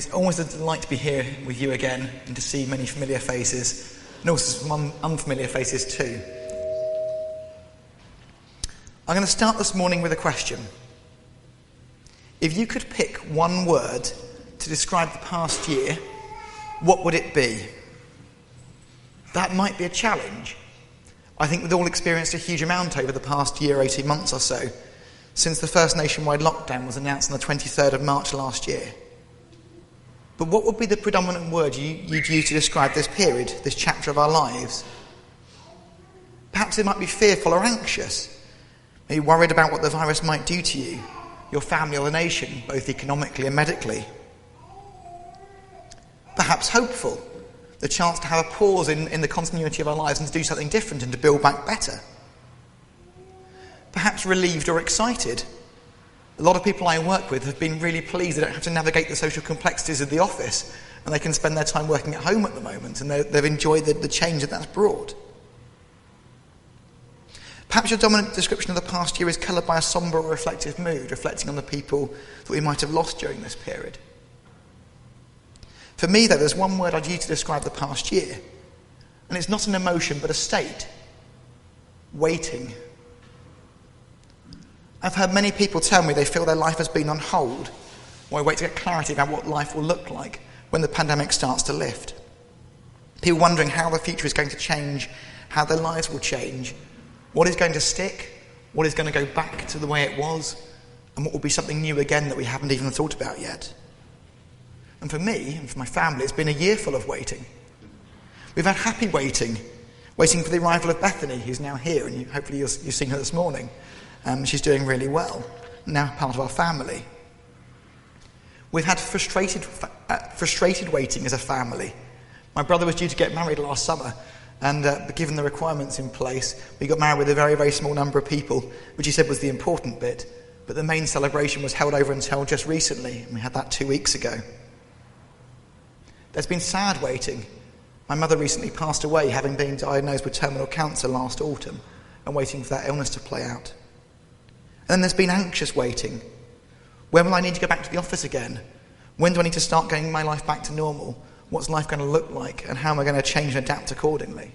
It's always a delight to be here with you again and to see many familiar faces, and also some unfamiliar faces too. I'm going to start this morning with a question. If you could pick one word to describe the past year, what would it be? That might be a challenge. I think we've all experienced a huge amount over the past year, 18 months or so, since the first nationwide lockdown was announced on the 23rd of March last year. But what would be the predominant word you'd use to describe this period, this chapter of our lives? Perhaps it might be fearful or anxious. Maybe worried about what the virus might do to you, your family or the nation, both economically and medically. Perhaps hopeful, the chance to have a pause in the continuity of our lives and to do something different and to build back better. Perhaps relieved or excited. A lot of people I work with have been really pleased they don't have to navigate the social complexities of the office and they can spend their time working at home at the moment, and they've enjoyed the change that's brought. Perhaps your dominant description of the past year is coloured by a sombre or reflective mood, reflecting on the people that we might have lost during this period. For me, though, there's one word I'd use to describe the past year, and it's not an emotion but a state. Waiting. I've heard many people tell me they feel their life has been on hold, or wait to get clarity about what life will look like when the pandemic starts to lift. People wondering how the future is going to change, how their lives will change, what is going to stick, what is going to go back to the way it was, and what will be something new again that we haven't even thought about yet. And for me, and for my family, it's been a year full of waiting. We've had happy waiting for the arrival of Bethany, who's now here, and hopefully you've seen her this morning. She's doing really well, now part of our family. We've had frustrated waiting as a family. My brother was due to get married last summer, and given the requirements in place, we got married with a very, very small number of people, which he said was the important bit. But the main celebration was held over until just recently, and we had that 2 weeks ago. There's been sad waiting. My mother recently passed away, having been diagnosed with terminal cancer last autumn, and waiting for that illness to play out. And then there's been anxious waiting. When will I need to go back to the office again? When do I need to start getting my life back to normal? What's life going to look like, and how am I going to change and adapt accordingly?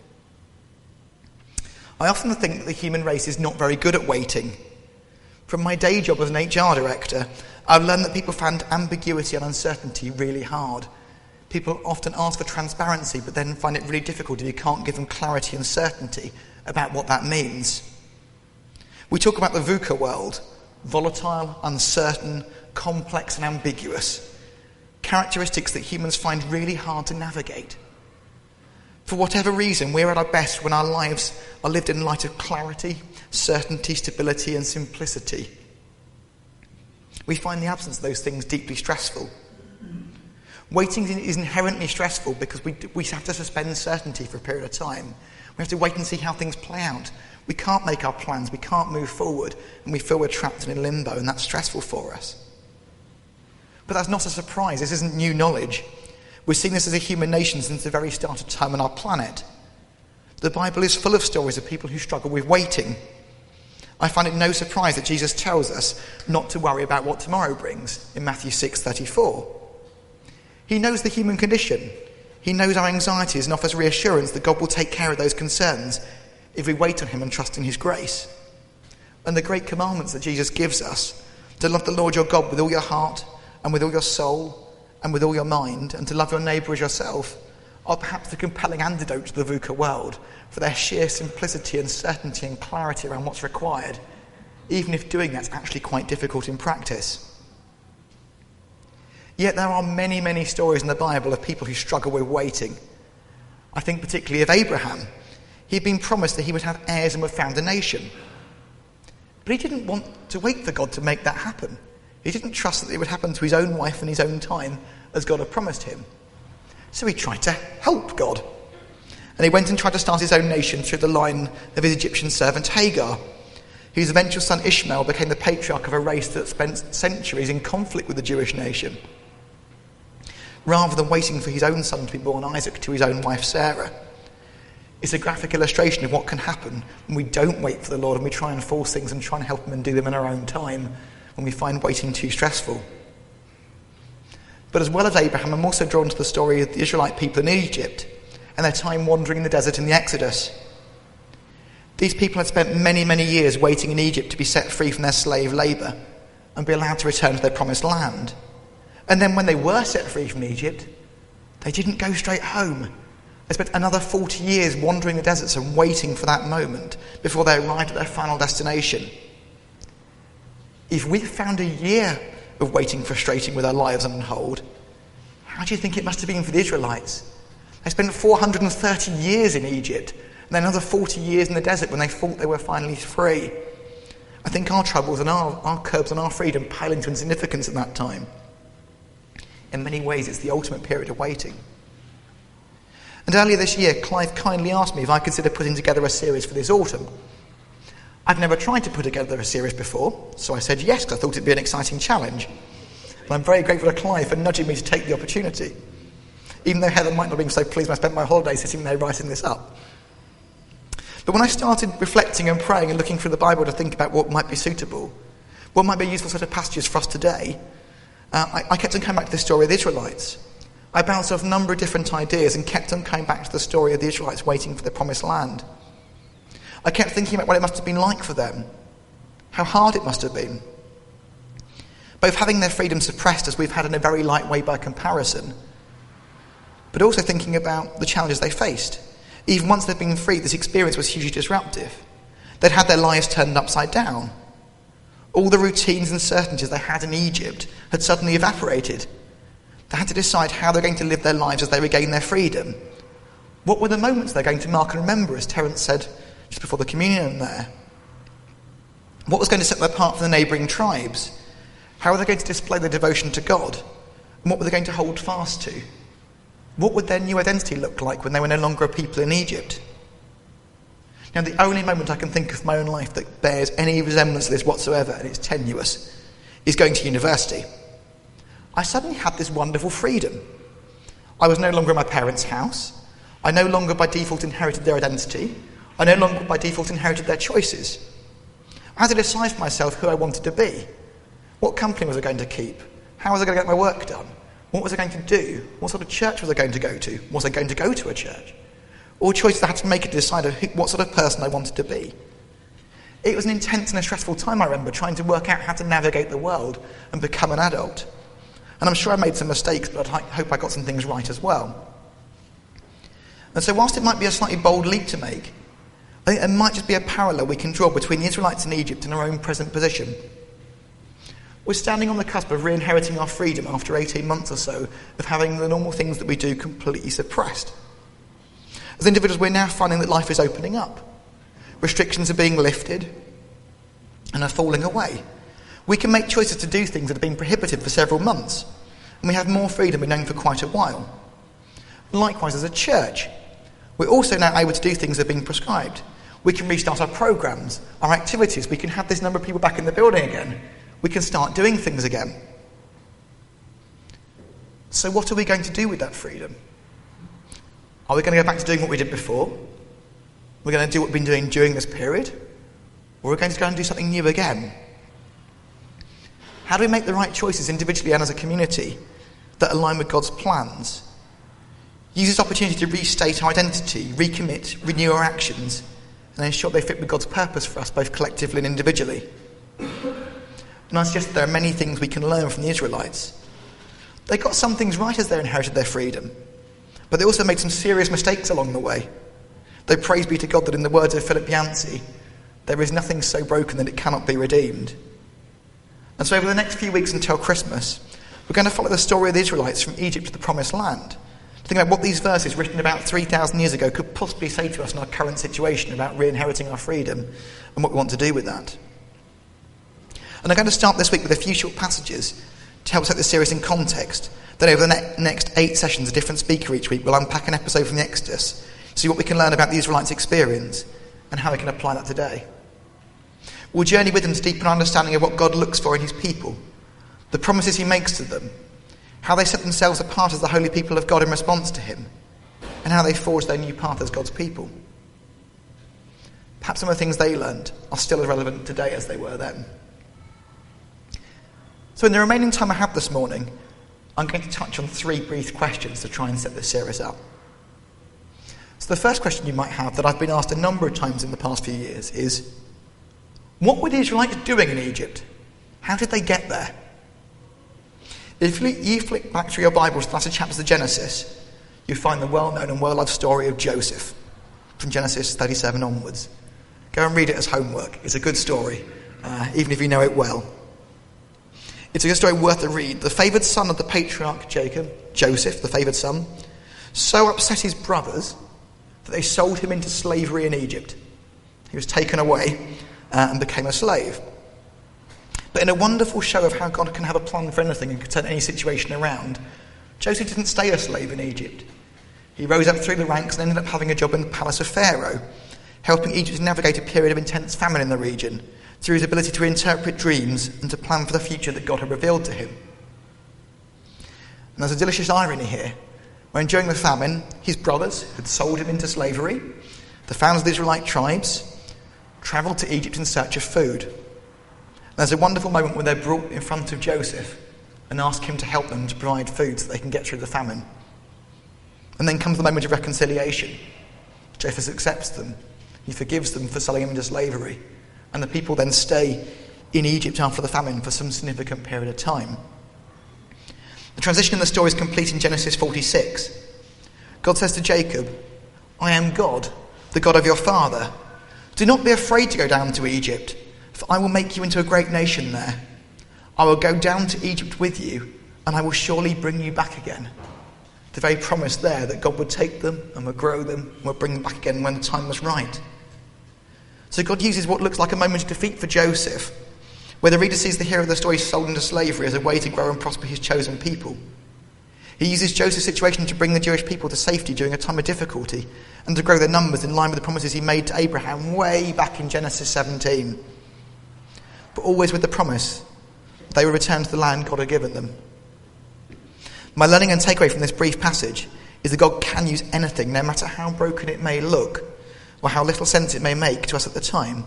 I often think that the human race is not very good at waiting. From my day job as an HR director, I've learned that people find ambiguity and uncertainty really hard. People often ask for transparency, but then find it really difficult if you can't give them clarity and certainty about what that means. We talk about the VUCA world: volatile, uncertain, complex and ambiguous. Characteristics that humans find really hard to navigate. For whatever reason, we're at our best when our lives are lived in light of clarity, certainty, stability and simplicity. We find the absence of those things deeply stressful. Waiting is inherently stressful because we have to suspend certainty for a period of time. We have to wait and see how things play out. We can't make our plans, we can't move forward, and we feel we're trapped in limbo, and that's stressful for us. But that's not a surprise. This isn't new knowledge. We've seen this as a human nation since the very start of time on our planet. The Bible is full of stories of people who struggle with waiting. I find it no surprise that Jesus tells us not to worry about what tomorrow brings in Matthew 6:34. He knows the human condition. He knows our anxieties and offers reassurance that God will take care of those concerns if we wait on him and trust in his grace. And the great commandments that Jesus gives us, to love the Lord your God with all your heart and with all your soul and with all your mind, and to love your neighbour as yourself, are perhaps the compelling antidote to the VUCA world for their sheer simplicity and certainty and clarity around what's required, even if doing that's actually quite difficult in practice. Yet there are many, many stories in the Bible of people who struggle with waiting. I think particularly of Abraham. He'd been promised that he would have heirs and would found a nation. But he didn't want to wait for God to make that happen. He didn't trust that it would happen to his own wife in his own time, as God had promised him. So he tried to help God. And he went and tried to start his own nation through the line of his Egyptian servant Hagar, whose eventual son Ishmael became the patriarch of a race that spent centuries in conflict with the Jewish nation. Rather than waiting for his own son to be born Isaac to his own wife Sarah. It's a graphic illustration of what can happen when we don't wait for the Lord and we try and force things and try and help him and do them in our own time, when we find waiting too stressful. But as well as Abraham, I'm also drawn to the story of the Israelite people in Egypt and their time wandering in the desert in the Exodus. These people had spent many, many years waiting in Egypt to be set free from their slave labour and be allowed to return to their promised land. And then when they were set free from Egypt, they didn't go straight home. They spent another 40 years wandering the deserts and waiting for that moment before they arrived at their final destination. If we've found a year of waiting frustrating with our lives on hold, how do you think it must have been for the Israelites? They spent 430 years in Egypt and then another 40 years in the desert when they thought they were finally free. I think our troubles and our curbs on our freedom pale into insignificance at that time. In many ways, it's the ultimate period of waiting. And earlier this year, Clive kindly asked me if I consider putting together a series for this autumn. I've never tried to put together a series before, so I said yes, because I thought it'd be an exciting challenge. And I'm very grateful to Clive for nudging me to take the opportunity, even though Heather might not have been so pleased when I spent my holiday sitting there writing this up. But when I started reflecting and praying and looking through the Bible to think about what might be suitable, what might be a useful set of passages for us today, I kept on coming back to the story of the Israelites. I bounced off a number of different ideas and kept on coming back to the story of the Israelites waiting for the promised land. I kept thinking about what it must have been like for them, how hard it must have been. Both having their freedom suppressed, as we've had in a very light way by comparison, but also thinking about the challenges they faced. Even once they'd been free, this experience was hugely disruptive. They'd had their lives turned upside down. All the routines and certainties they had in Egypt had suddenly evaporated. They had to decide how they're going to live their lives as they regain their freedom. What were the moments they're going to mark and remember, as Terence said just before the communion there? What was going to set them apart from the neighbouring tribes? How were they going to display their devotion to God? And what were they going to hold fast to? What would their new identity look like when they were no longer a people in Egypt? Now, the only moment I can think of in my own life that bears any resemblance to this whatsoever, and it's tenuous, is going to university. I suddenly had this wonderful freedom. I was no longer in my parents' house. I no longer by default inherited their identity. I no longer by default inherited their choices. I had to decide for myself who I wanted to be. What company was I going to keep? How was I going to get my work done? What was I going to do? What sort of church was I going to go to? Was I going to go to a church? All choices I had to make to decide what sort of person I wanted to be. It was an intense and a stressful time, I remember, trying to work out how to navigate the world and become an adult. And I'm sure I made some mistakes, but I hope I got some things right as well. And so whilst it might be a slightly bold leap to make, I think there might just be a parallel we can draw between the Israelites in Egypt and our own present position. We're standing on the cusp of re-inheriting our freedom after 18 months or so of having the normal things that we do completely suppressed. As individuals, we're now finding that life is opening up. Restrictions are being lifted and are falling away. We can make choices to do things that have been prohibited for several months, and we have more freedom than we've known for quite a while. Likewise, as a church, we're also now able to do things that have been prescribed. We can restart our programs, our activities. We can have this number of people back in the building again. We can start doing things again. So what are we going to do with that freedom? Are we going to go back to doing what we did before? We're going to do what we've been doing during this period? Or we're going to go and do something new again? How do we make the right choices individually and as a community that align with God's plans? Use this opportunity to restate our identity, recommit, renew our actions, and ensure they fit with God's purpose for us, both collectively and individually. And I suggest there are many things we can learn from the Israelites. They got some things right as they inherited their freedom, but they also made some serious mistakes along the way. Though praise be to God that in the words of Philip Yancey, there is nothing so broken that it cannot be redeemed. And so over the next few weeks until Christmas, we're going to follow the story of the Israelites from Egypt to the Promised Land. Think about what these verses written about 3,000 years ago could possibly say to us in our current situation about re-inheriting our freedom and what we want to do with that. And I'm going to start this week with a few short passages to help set this series in context. Then over the next 8 sessions, a different speaker each week will unpack an episode from the Exodus, see what we can learn about the Israelites' experience and how we can apply that today. We'll journey with them to deepen our understanding of what God looks for in his people, the promises he makes to them, how they set themselves apart as the holy people of God in response to him, and how they forge their new path as God's people. Perhaps some of the things they learned are still as relevant today as they were then. So in the remaining time I have this morning, I'm going to touch on 3 brief questions to try and set this series up. So the first question you might have, that I've been asked a number of times in the past few years, is, what were the Israelites doing in Egypt? How did they get there? If you flick back through your Bibles to the last chapters of Genesis, you find the well-known and well-loved story of Joseph, from Genesis 37 onwards. Go and read it as homework. It's a good story, even if you know it well. It's a good story worth a read. The favoured son of the patriarch Joseph, the favoured son, so upset his brothers that they sold him into slavery in Egypt. He was taken away and became a slave. But in a wonderful show of how God can have a plan for anything and can turn any situation around, Joseph didn't stay a slave in Egypt. He rose up through the ranks and ended up having a job in the palace of Pharaoh, helping Egypt to navigate a period of intense famine in the region through his ability to interpret dreams and to plan for the future that God had revealed to him. And there's a delicious irony here, when during the famine, his brothers had sold him into slavery, the founders of the Israelite tribes travelled to Egypt in search of food. And there's a wonderful moment when they're brought in front of Joseph and ask him to help them to provide food so they can get through the famine. And then comes the moment of reconciliation. Joseph accepts them. He forgives them for selling him into slavery. And the people then stay in Egypt after the famine for some significant period of time. The transition in the story is complete in Genesis 46. God says to Jacob, "I am God, the God of your father. Do not be afraid to go down to Egypt, for I will make you into a great nation there. I will go down to Egypt with you, and I will surely bring you back again." The very promise there that God would take them and would grow them and would bring them back again when the time was right. So God uses what looks like a moment of defeat for Joseph, where the reader sees the hero of the story sold into slavery as a way to grow and prosper his chosen people. He uses Joseph's situation to bring the Jewish people to safety during a time of difficulty and to grow their numbers in line with the promises he made to Abraham way back in Genesis 17. But always with the promise they would return to the land God had given them. My learning and takeaway from this brief passage is that God can use anything, no matter how broken it may look or how little sense it may make to us at the time,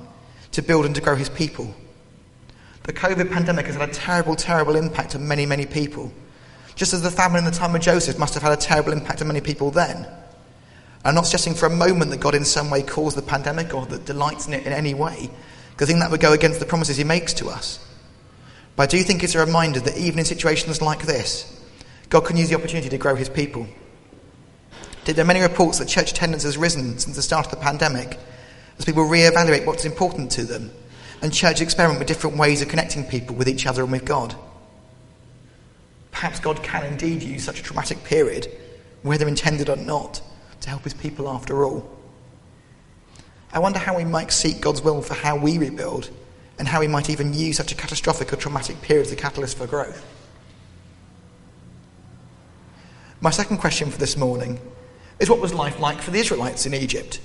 to build and to grow his people. The COVID pandemic has had a terrible, terrible impact on many, many people, just as the famine in the time of Joseph must have had a terrible impact on many people then. I'm not suggesting for a moment that God in some way caused the pandemic or that delights in it in any way, because I think that would go against the promises he makes to us. But I do think it's a reminder that even in situations like this, God can use the opportunity to grow his people. There are many reports that church attendance has risen since the start of the pandemic as people reevaluate what's important to them and churches experiment with different ways of connecting people with each other and with God. Perhaps God can indeed use such a traumatic period, whether intended or not, to help his people after all. I wonder how we might seek God's will for how we rebuild and how we might even use such a catastrophic or traumatic period as a catalyst for growth. My second question for this morning is, what was life like for the Israelites in Egypt?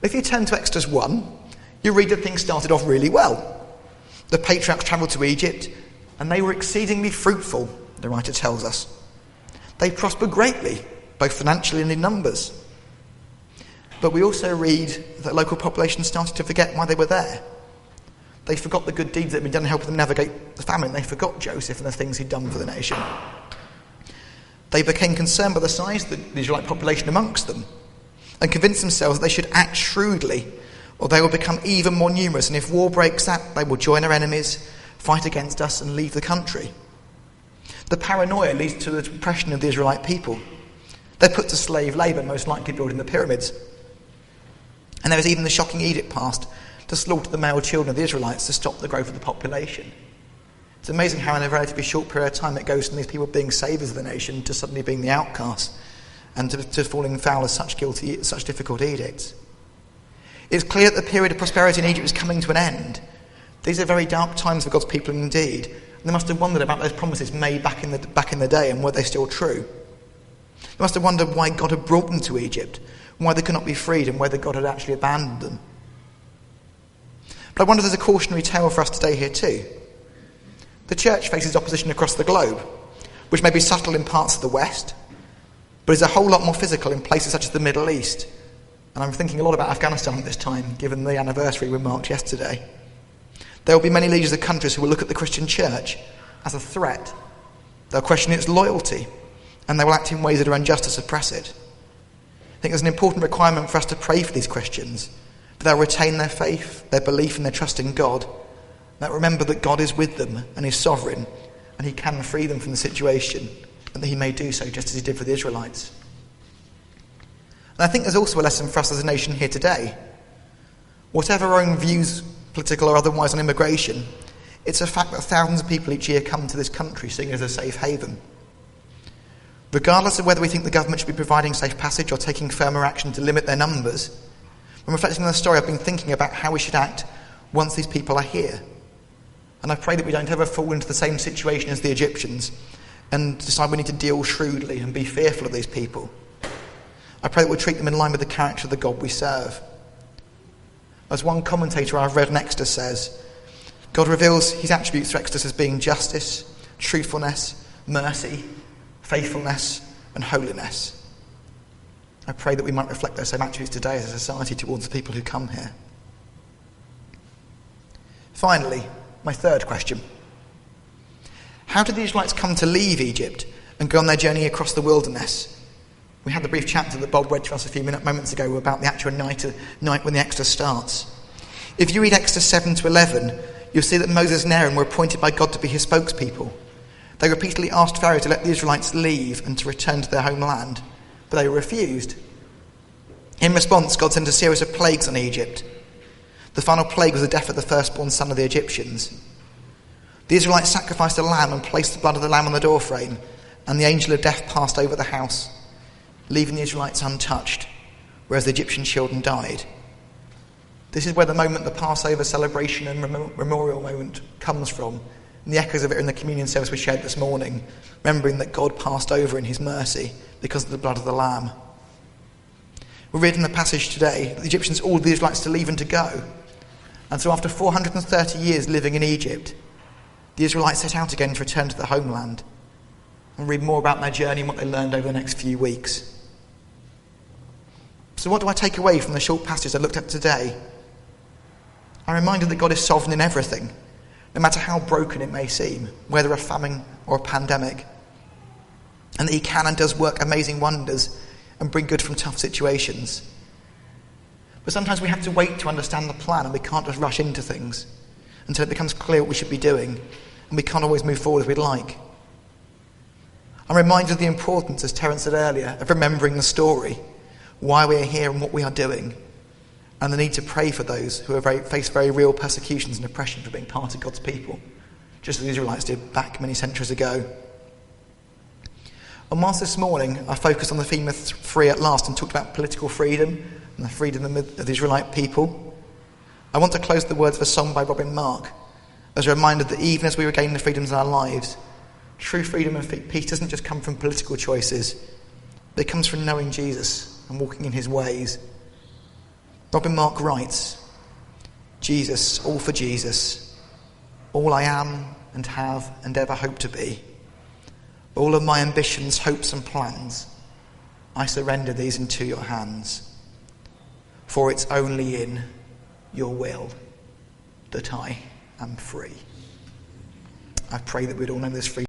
If you turn to Exodus 1, you read that things started off really well. The patriarchs travelled to Egypt and they were exceedingly fruitful, the writer tells us. They prospered greatly, both financially and in numbers. But we also read that local population started to forget why they were there. They forgot the good deeds that had been done helping them navigate the famine. They forgot Joseph and the things he'd done for the nation. They became concerned by the size of the Israelite population amongst them and convinced themselves that they should act shrewdly or they will become even more numerous, and if war breaks out, they will join our enemies, fight against us and leave the country. The paranoia leads to the depression of the Israelite people. They're put to slave labour, most likely building the pyramids. And there was even the shocking edict passed to slaughter the male children of the Israelites to stop the growth of the population. It's amazing how in a relatively short period of time it goes from these people being saviours of the nation to suddenly being the outcasts and to falling foul of such difficult edicts. It's clear that the period of prosperity in Egypt is coming to an end. These are very dark times for God's people indeed. And they must have wondered about those promises made back in the day, and were they still true? They must have wondered why God had brought them to Egypt, and why they could not be freed, and whether God had actually abandoned them. But I wonder if there's a cautionary tale for us today here too. The church faces opposition across the globe, which may be subtle in parts of the West, but is a whole lot more physical in places such as the Middle East. And I'm thinking a lot about Afghanistan at this time, given the anniversary we marked yesterday. There will be many leaders of countries who will look at the Christian church as a threat. They'll question its loyalty, and they will act in ways that are unjust to suppress it. I think there's an important requirement for us to pray for these Christians, that they'll retain their faith, their belief and their trust in God, that remember that God is with them and is sovereign, and he can free them from the situation, and that he may do so just as he did for the Israelites. And I think there's also a lesson for us as a nation here today. Whatever our own views, political or otherwise, on immigration, it's a fact that thousands of people each year come to this country seeing it as a safe haven. Regardless of whether we think the government should be providing safe passage or taking firmer action to limit their numbers, when reflecting on the story, I've been thinking about how we should act once these people are here. And I pray that we don't ever fall into the same situation as the Egyptians and decide we need to deal shrewdly and be fearful of these people. I pray that we'll treat them in line with the character of the God we serve. As one commentator I've read in Exodus says, God reveals his attributes for Exodus as being justice, truthfulness, mercy, faithfulness and holiness. I pray that we might reflect those same attributes today as a society towards the people who come here. Finally, my third question. How did the Israelites come to leave Egypt and go on their journey across the wilderness? We had the brief chapter that Bob read to us a few moments ago about the actual night when the Exodus starts. If you read Exodus 7 to 11, you'll see that Moses and Aaron were appointed by God to be his spokespeople. They repeatedly asked Pharaoh to let the Israelites leave and to return to their homeland, but they refused. In response, God sent a series of plagues on Egypt. The final plague was the death of the firstborn son of the Egyptians. The Israelites sacrificed a lamb and placed the blood of the lamb on the doorframe, and the angel of death passed over the house, leaving the Israelites untouched, whereas the Egyptian children died. This is where the moment the Passover celebration and memorial moment comes from, and the echoes of it are in the communion service we shared this morning, remembering that God passed over in his mercy because of the blood of the Lamb. We read in the passage today that the Egyptians ordered the Israelites to leave and to go. And so after 430 years living in Egypt, the Israelites set out again to return to their homeland. And read more about their journey and what they learned over the next few weeks. So what do I take away from the short passage I looked at today? I'm reminded that God is sovereign in everything, no matter how broken it may seem, whether a famine or a pandemic, and that he can and does work amazing wonders and bring good from tough situations. But sometimes we have to wait to understand the plan, and we can't just rush into things until it becomes clear what we should be doing, and we can't always move forward as we'd like. I'm reminded of the importance, as Terence said earlier, of remembering the story, why we are here and what we are doing, and the need to pray for those who face very real persecutions and oppression for being part of God's people, just as the Israelites did back many centuries ago. And whilst this morning I focused on the theme of free at last and talked about political freedom and the freedom of the Israelite people, I want to close the words of a song by Robin Mark as a reminder that even as we regain the freedoms in our lives, true freedom and peace doesn't just come from political choices, but it comes from knowing Jesus and walking in his ways. Robin Mark writes, Jesus, all for Jesus, all I am and have and ever hope to be, all of my ambitions, hopes and plans, I surrender these into your hands, for it's only in your will that I am free. I pray that we'd all know this freedom.